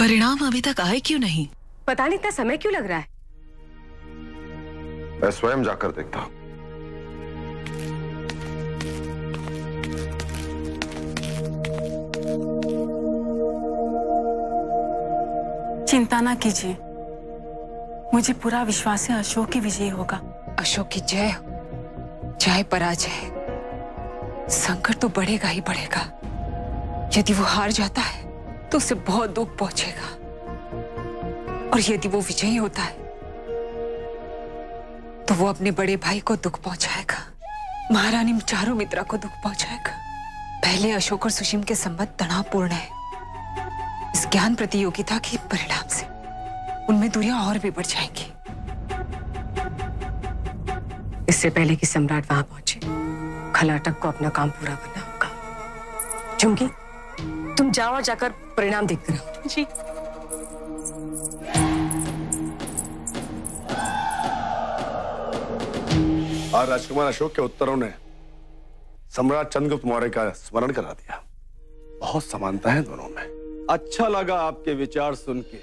परिणाम अभी तक आए क्यों नहीं? पता नहीं इतना समय क्यों लग रहा है। मैं स्वयं जाकर देखता हूं। चिंता ना कीजिए, मुझे पूरा विश्वास है अशोक की विजय होगा। अशोक की जय चाहे पराजय, संकट तो बढ़ेगा ही बढ़ेगा। यदि वो हार जाता है तो उसे बहुत दुख पहुंचेगा, और यदि वो विजयी होता है तो वो अपने बड़े भाई को दुख पहुंचाएगा, महारानी चारुमित्रा को दुख पहुंचाएगा। पहले अशोक और सुशीम के संबंध तनावपूर्ण है। इस ज्ञान प्रतियोगिता के परिणाम से उनमें दूरियां और भी बढ़ जाएंगी। इससे पहले कि सम्राट वहां पहुंचे, खलाटक को अपना काम पूरा करना होगा। चुमकी, तुम जाओ और जाकर परिणाम देखते रहो। जी। आज राजकुमार अशोक के उत्तरों ने सम्राट चंद्रगुप्त मौर्य का स्मरण करा दिया। बहुत समानता है दोनों में। अच्छा लगा आपके विचार सुन के।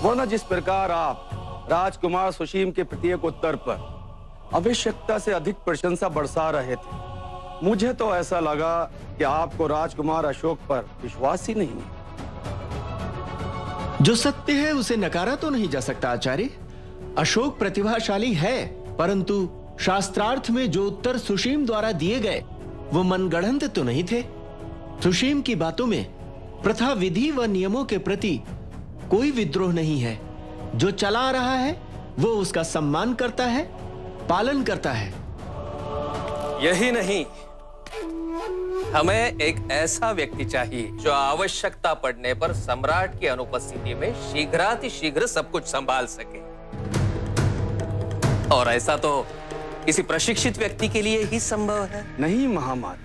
वो ना जिस प्रकार आप राजकुमार सुशीम के प्रत्येक उत्तर पर आवश्यकता से अधिक प्रशंसा बरसा रहे थे, मुझे तो ऐसा लगा कि आपको राजकुमार अशोक पर विश्वास ही नहीं है। जो सत्य है उसे नकारा तो नहीं जा सकता आचार्य। अशोक प्रतिभाशाली है, परंतु शास्त्रार्थ में जो उत्तर सुशीम द्वारा दिए गए वो मनगढ़ंत तो नहीं थे। सुशीम की बातों में प्रथा, विधि व नियमों के प्रति कोई विद्रोह नहीं है। जो चला आ रहा है वो उसका सम्मान करता है, पालन करता है। यही नहीं, हमें एक ऐसा व्यक्ति चाहिए जो आवश्यकता पड़ने पर सम्राट की अनुपस्थिति में शीघ्रातिशीघ्र सब कुछ संभाल सके। और ऐसा तो किसी प्रशिक्षित व्यक्ति के लिए ही संभव है। नहीं महामात,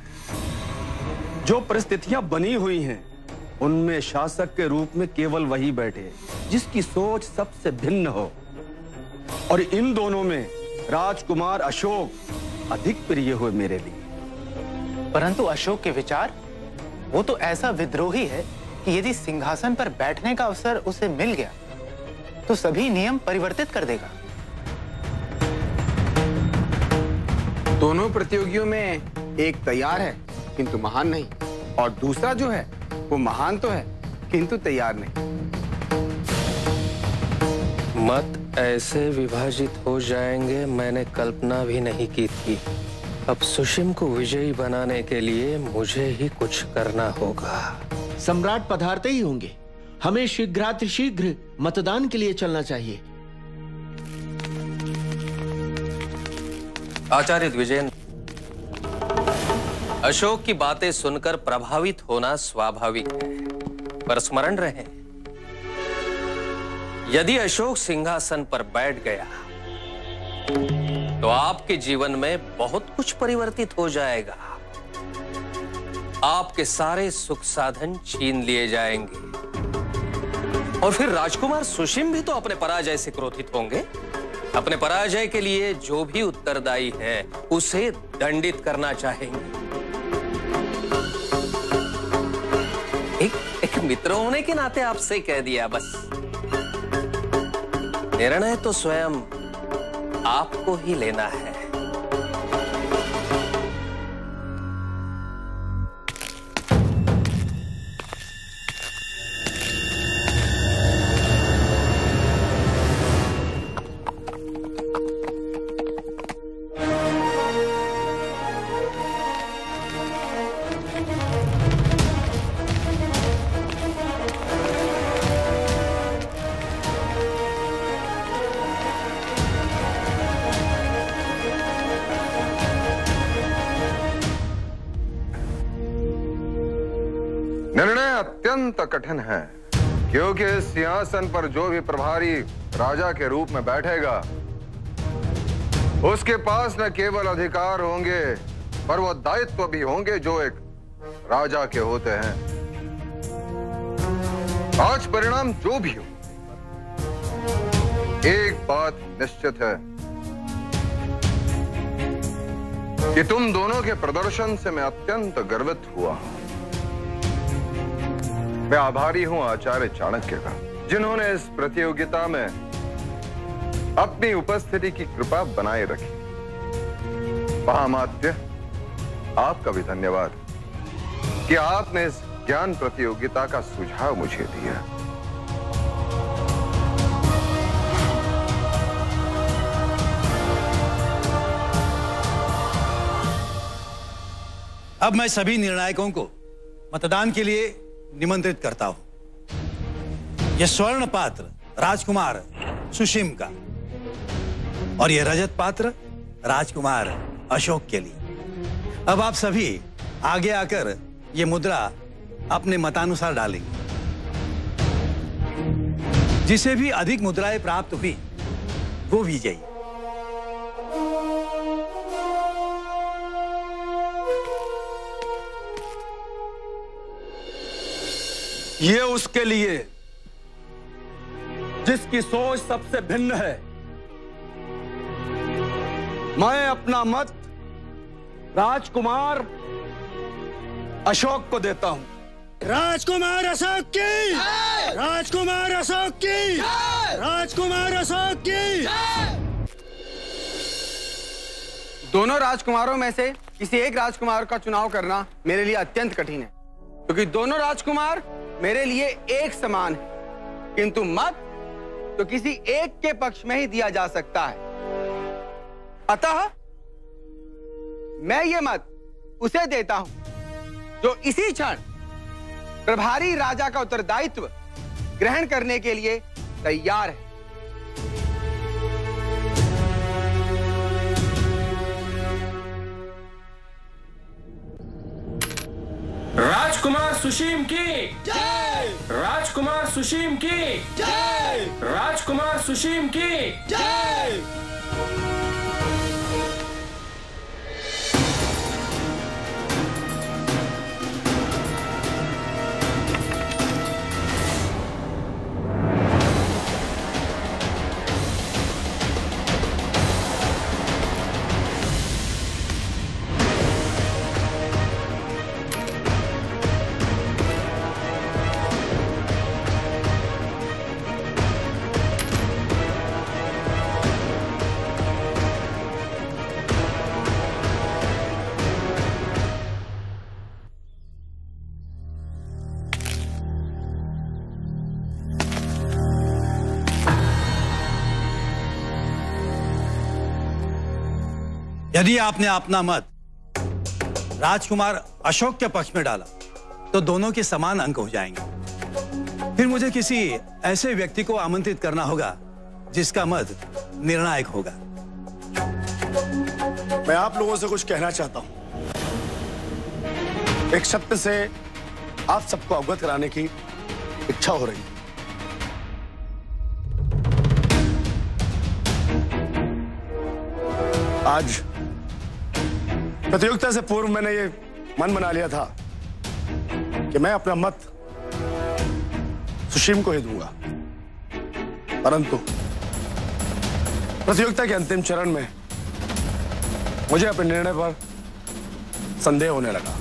जो परिस्थितियां बनी हुई हैं उनमें शासक के रूप में केवल वही बैठे जिसकी सोच सबसे भिन्न हो, और इन दोनों में राजकुमार अशोक अधिक प्रिय हुए मेरे लिए। परंतु अशोक के विचार, वो तो ऐसा विद्रोही है कि यदि सिंहासन पर बैठने का अवसर उसे मिल गया तो सभी नियम परिवर्तित कर देगा। दोनों प्रतियोगियों में एक तैयार है किंतु महान नहीं, और दूसरा जो है वो महान तो है किंतु तैयार नहीं। मत ऐसे विभाजित हो जाएंगे मैंने कल्पना भी नहीं की थी। अब सुशीम को विजयी बनाने के लिए मुझे ही कुछ करना होगा। सम्राट पधारते ही होंगे, हमें शीघ्रातिशीघ्र मतदान के लिए चलना चाहिए। आचार्य द्विजेंद्र, अशोक की बातें सुनकर प्रभावित होना स्वाभाविक है, पर स्मरण रहे, यदि अशोक सिंहासन पर बैठ गया तो आपके जीवन में बहुत कुछ परिवर्तित हो जाएगा। आपके सारे सुख साधन छीन लिए जाएंगे, और फिर राजकुमार सुशीम भी तो अपने पराजय से क्रोधित होंगे। अपने पराजय के लिए जो भी उत्तरदायी है उसे दंडित करना चाहेंगे। एक मित्र होने के नाते आपसे कह दिया बस। निर्णय तो स्वयं आपको ही लेना है। निर्णय अत्यंत कठिन है, क्योंकि इस सिंहासन पर जो भी प्रभारी राजा के रूप में बैठेगा उसके पास न केवल अधिकार होंगे पर वो दायित्व भी होंगे जो एक राजा के होते हैं। आज परिणाम जो भी हो, एक बात निश्चित है कि तुम दोनों के प्रदर्शन से मैं अत्यंत गर्वित हुआ हूं। मैं आभारी हूं आचार्य चाणक्य का। जिन्होंने इस प्रतियोगिता में अपनी उपस्थिति की कृपा बनाए रखी। महामात्य, आपका भी धन्यवाद कि आपने इस ज्ञान प्रतियोगिता का सुझाव मुझे दिया। अब मैं सभी निर्णायकों को मतदान के लिए निमंत्रित करता हूं। यह स्वर्ण पात्र राजकुमार सुशीम का और यह रजत पात्र राजकुमार अशोक के लिए। अब आप सभी आगे आकर यह मुद्रा अपने मतानुसार डालेंगे। जिसे भी अधिक मुद्राएं प्राप्त हुई वो विजयी। ये उसके लिए जिसकी सोच सबसे भिन्न है। मैं अपना मत राजकुमार अशोक को देता हूं। राजकुमार अशोक की, राजकुमार अशोक की, राजकुमार अशोक की। दोनों राजकुमारों में से किसी एक राजकुमार का चुनाव करना मेरे लिए अत्यंत कठिन है, क्योंकि दोनों राजकुमार मेरे लिए एक समान है, किंतु मत तो किसी एक के पक्ष में ही दिया जा सकता है। अतः मैं ये मत उसे देता हूं जो इसी क्षण प्रभारी राजा का उत्तरदायित्व ग्रहण करने के लिए तैयार है। राजकुमार सुशीम की जय, राजकुमार सुशीम की जय, राजकुमार सुशीम की जय। यदि आपने अपना मत राजकुमार अशोक के पक्ष में डाला तो दोनों के समान अंक हो जाएंगे। फिर मुझे किसी ऐसे व्यक्ति को आमंत्रित करना होगा जिसका मत निर्णायक होगा। मैं आप लोगों से कुछ कहना चाहता हूं। एक शब्द से आप सबको अवगत कराने की इच्छा हो रही है। आज प्रतियोगिता से पूर्व मैंने ये मन बना लिया था कि मैं अपना मत सुशीम को ही दूंगा, परंतु प्रतियोगिता के अंतिम चरण में मुझे अपने निर्णय पर संदेह होने लगा।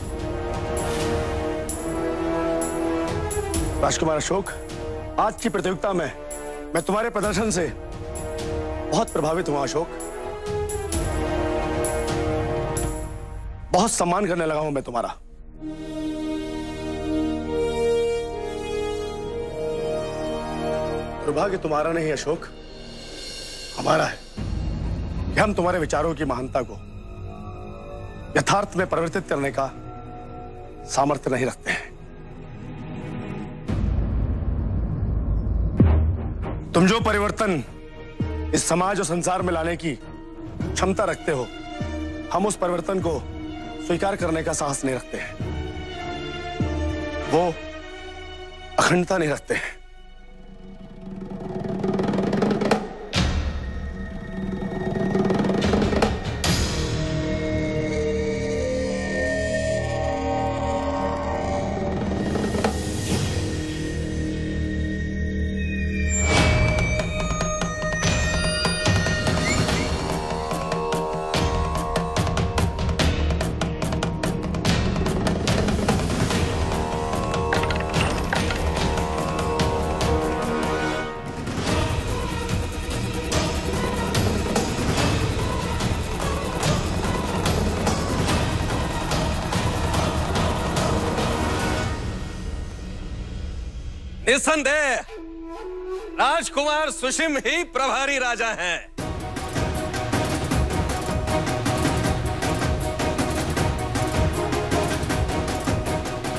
राजकुमार अशोक, आज की प्रतियोगिता में मैं तुम्हारे प्रदर्शन से बहुत प्रभावित हुआ। अशोक, बहुत सम्मान करने लगा हूं मैं तुम्हारा। दुर्भाग्य तुम्हारा नहीं अशोक, हमारा है कि हम तुम्हारे विचारों की महानता को यथार्थ में परिवर्तित करने का सामर्थ्य नहीं रखते हैं। तुम जो परिवर्तन इस समाज और संसार में लाने की क्षमता रखते हो, हम उस परिवर्तन को स्वीकार करने का साहस नहीं रखते हैं। वो अखंडता नहीं रखते हैं। निस्संदेह राजकुमार सुशिम ही प्रभारी राजा हैं।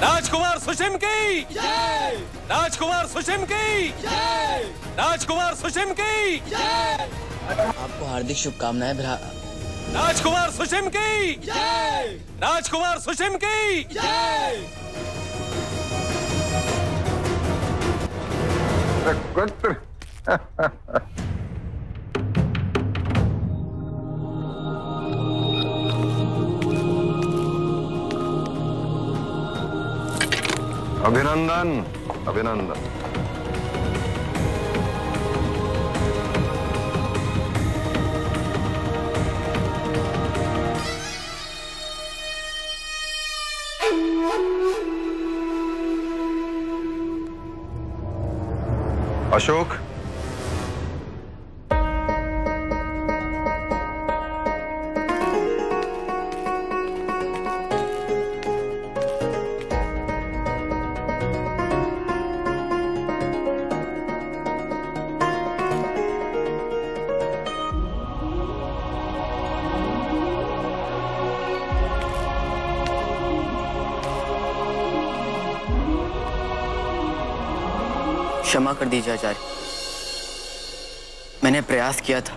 राजकुमार सुशिम की जय! राजकुमार सुशिम की जय! राजकुमार सुशिम की जय! आपको हार्दिक शुभकामनाएं भ्रा। राजकुमार सुशिम की जय! राजकुमार सुशिम की जय! अभिनंदन, अभिनंदन। अशोक, क्षमा कर दीजिए आचार्य, मैंने प्रयास किया था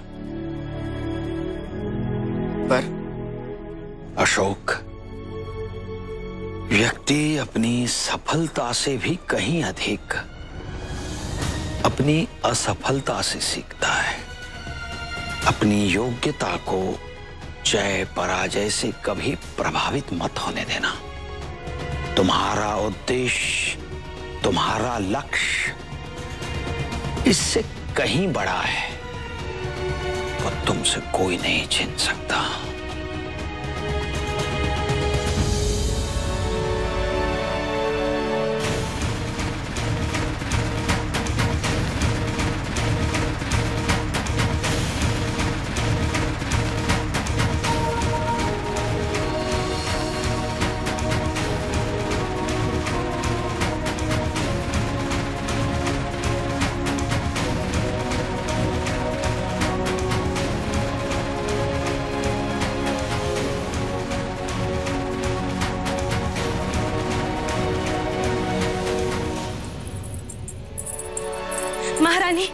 पर। अशोक, व्यक्ति अपनी सफलता से भी कहीं अधिक अपनी असफलता से सीखता है। अपनी योग्यता को जय पराजय से कभी प्रभावित मत होने देना। तुम्हारा उद्देश्य, तुम्हारा लक्ष्य इससे कहीं बड़ा है, वो तुमसे कोई नहीं छीन सकता। महारानी,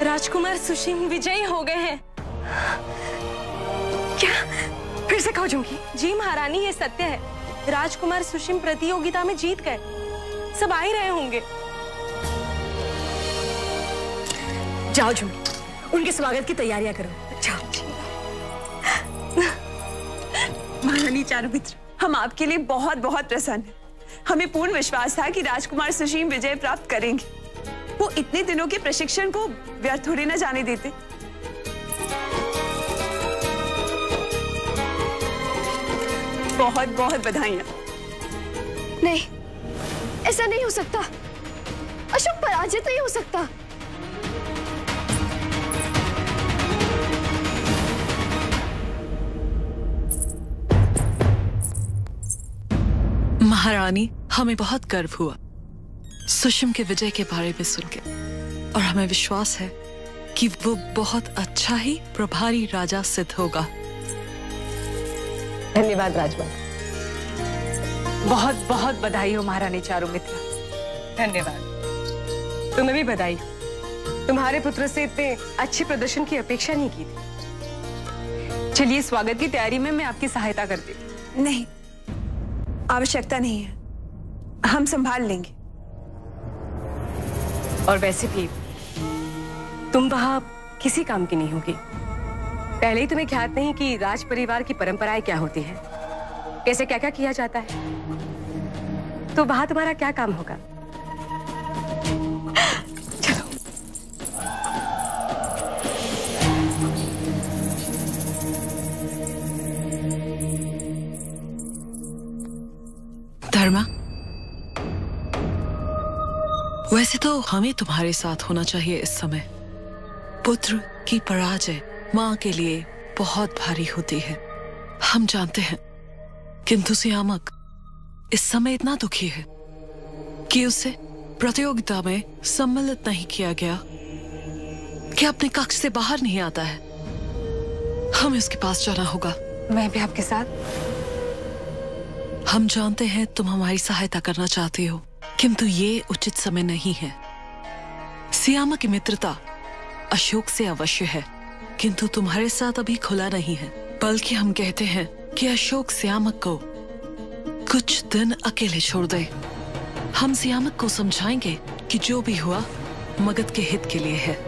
राजकुमार सुशिम विजयी हो गए हैं। क्या? फिर से कहो जूंगी। जी महारानी, ये सत्य है। राजकुमार सुशिम प्रतियोगिता में जीत गए। सब आ ही रहे होंगे। जाओ जूंगी, उनके स्वागत की तैयारियां करो। जाओ। महारानी चारुमित्र, हम आपके लिए बहुत बहुत प्रसन्न हैं। हमें पूर्ण विश्वास था कि राजकुमार सुशिम विजय प्राप्त करेंगे। वो इतने दिनों के प्रशिक्षण को व्यर्थ थोड़ी न जाने देते। बहुत बहुत बधाइयां। नहीं, ऐसा नहीं हो सकता। अशोक पराजित नहीं हो सकता। महारानी, हमें बहुत गर्व हुआ सुशिम के विजय के बारे में सुन के, और हमें विश्वास है कि वो बहुत अच्छा ही प्रभारी राजा सिद्ध होगा। धन्यवाद राजमाता। बहुत बहुत बधाई हो महारानी चारुमित्र। धन्यवाद। तुम्हें भी बधाई। तुम्हारे पुत्र से इतने अच्छे प्रदर्शन की अपेक्षा नहीं की थी। चलिए, स्वागत की तैयारी में मैं आपकी सहायता करती हूँ। नहीं, आवश्यकता नहीं है, हम संभाल लेंगे। और वैसे भी तुम वहां किसी काम की नहीं होगी। पहले ही तुम्हें ख्याल नहीं कि राज परिवार की परंपराएं क्या होती है, कैसे क्या क्या किया जाता है, तो वहां तुम्हारा क्या काम होगा। चलो। धर्मा, वैसे तो हमें तुम्हारे साथ होना चाहिए इस समय। पुत्र की पराजय मां के लिए बहुत भारी होती है, हम जानते हैं, किंतु सियामक इस समय इतना दुखी है कि उसे प्रतियोगिता में सम्मिलित नहीं किया गया कि अपने कक्ष से बाहर नहीं आता है। हमें उसके पास जाना होगा। मैं भी आपके साथ। हम जानते हैं तुम हमारी सहायता करना चाहती हो, किंतु ये उचित समय नहीं है। सियामा की मित्रता अशोक से अवश्य है, किंतु तुम्हारे साथ अभी खुला नहीं है। बल्कि हम कहते हैं कि अशोक सियामक को कुछ दिन अकेले छोड़ दे। हम सियामक को समझाएंगे कि जो भी हुआ मगध के हित के लिए है।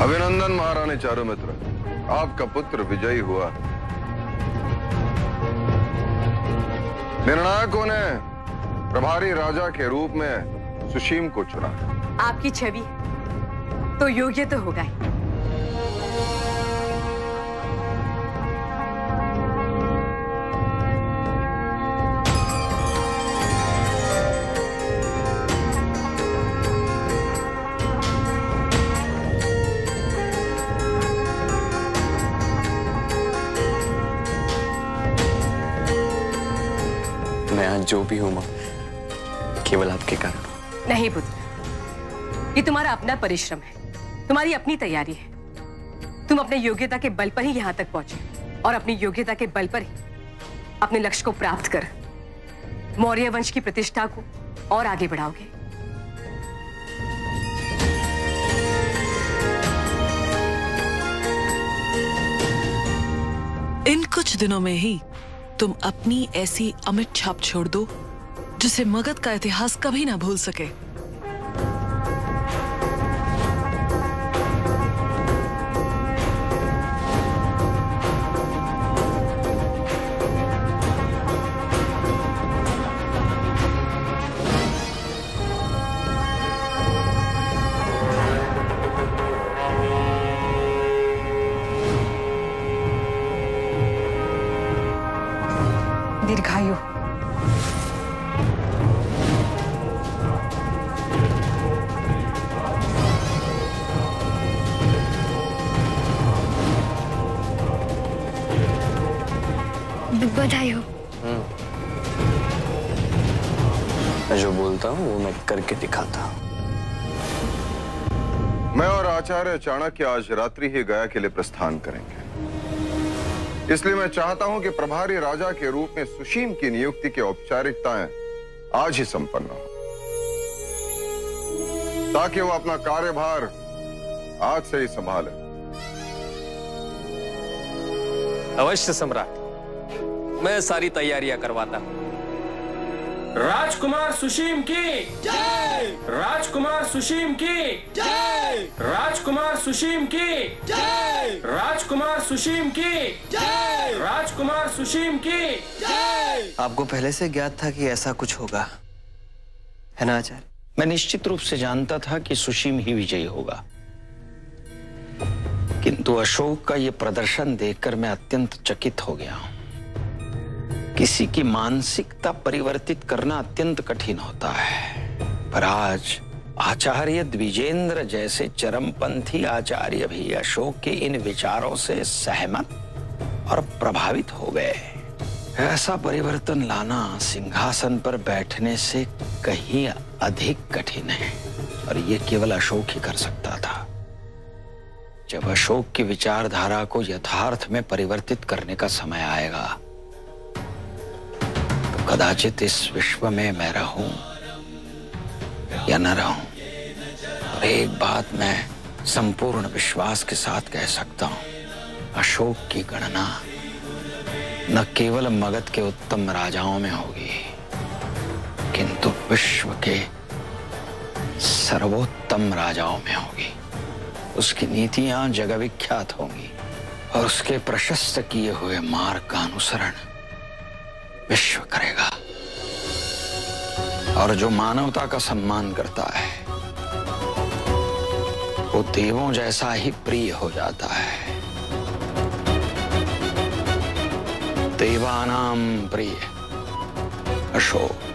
अभिनंदन महारानी चारुमित्र, आपका पुत्र विजयी हुआ। निर्णायकों ने प्रभारी राजा के रूप में सुशीम को चुना। आपकी छवि तो योग्य तो होगा ही। मैं आज जो भी हूं मां, केवल आपके कारण। नहीं पुत्र, ये तुम्हारा अपना परिश्रम है, तुम्हारी अपनी तैयारी है। तुम अपने योग्यता के बल पर ही यहाँ तक पहुंचे और अपनी योग्यता के बल पर ही अपने लक्ष्य को प्राप्त कर मौर्य वंश की प्रतिष्ठा को और आगे बढ़ाओगे। इन कुछ दिनों में ही तुम अपनी ऐसी अमिट छाप छोड़ दो जिसे मगध का इतिहास कभी ना भूल सके। दीर्घायु। बधाई हो। मैं जो बोलता हूँ वो मैं करके दिखाता हूँ। मैं और आचार्य चाणक्य आज रात्रि ही गया के लिए प्रस्थान करेंगे। इसलिए मैं चाहता हूं कि प्रभारी राजा के रूप में सुशीम की नियुक्ति की औपचारिकताएं आज ही संपन्न हो, ताकि वो अपना कार्यभार आज से ही संभाले। अवश्य सम्राट, मैं सारी तैयारियां करवाता हूं। राजकुमार सुशीम की जय! राजकुमार सुशीम की जय! राजकुमार सुशीम की जय! राजकुमार सुशीम की जय! राजकुमार सुशीम की जय! आपको पहले से ज्ञात था कि ऐसा कुछ होगा, है ना आचार्य? मैं निश्चित रूप से जानता था कि सुशीम ही विजयी होगा, किंतु अशोक का यह प्रदर्शन देखकर मैं अत्यंत चकित हो गया हूं। किसी की मानसिकता परिवर्तित करना अत्यंत कठिन होता है, पर आज आचार्य द्विजेंद्र जैसे चरमपंथी आचार्य भी अशोक के इन विचारों से सहमत और प्रभावित हो गए। ऐसा परिवर्तन लाना सिंहासन पर बैठने से कहीं अधिक कठिन है, और यह केवल अशोक ही कर सकता था। जब अशोक की विचारधारा को यथार्थ में परिवर्तित करने का समय आएगा, तो कदाचित इस विश्व में मैं रहूं या न रहूं, और एक बात मैं संपूर्ण विश्वास के साथ कह सकता हूं, अशोक की गणना न केवल मगध के उत्तम राजाओं में होगी, किंतु विश्व के सर्वोत्तम राजाओं में होगी। उसकी नीतियां जगविख्यात होंगी और उसके प्रशस्त किए हुए मार्ग का अनुसरण विश्व करेगा। और जो मानवता का सम्मान करता है वो देवों जैसा ही प्रिय हो जाता है। देवानां प्रिय अशोक।